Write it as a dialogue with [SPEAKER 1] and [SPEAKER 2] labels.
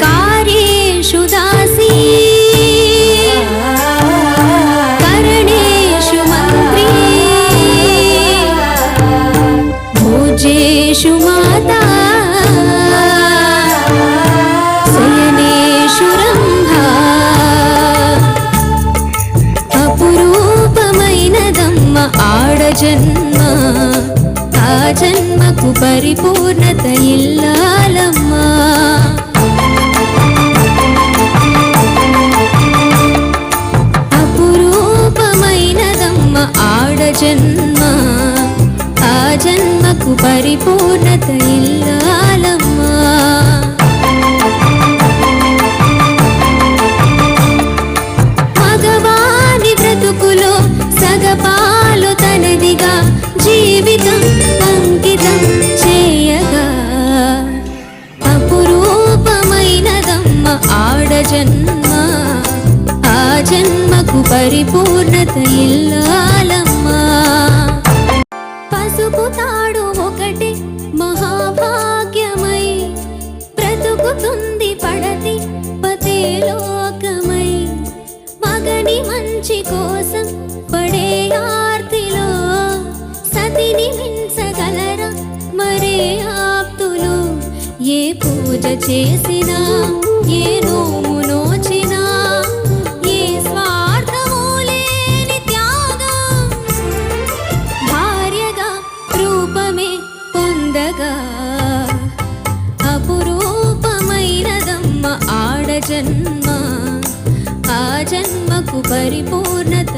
[SPEAKER 1] कार्येषु दासी करणेषु मन्त्री भोजेषु माता शयनेषु रम्भा అపురూపమైనదమ్మ ఆడజన్మ ఆ జన్మకు పరిపూర్ణత ఇల్లాలమ్మా అపురూపమైనదమ్మ ఆడజన్మ ఆ జన్మకు పరిపూర్ణత ఇల్లాలమ్మా మగవాని బ్రతుకులో సగపాలు తనదిగా జీవితం అంకితం చేయగా అపురూపమైనదమ్మ ఆడజన్మ ఆ జన్మకు పరిపూర్ణత ఇల్లాలమ్మా పసుపు తాడు ఒకటి మహాభాగ్యమై బ్రతుకుతుంది పడతి పతిలోకమై మగని మంచి కోసం పడే ఆర్తిలో సతిని మించగలరా మరే ఆప్తులు ఏ పూజ చేసినా ఏ నోము నోచినా ఏ స్వార్థము లేని త్యాగం భార్యగా రూపమే పొందగా అపురూపమైనదమ్మ ఆడజన్మ ఆ జన్మకు పరిపూర్ణత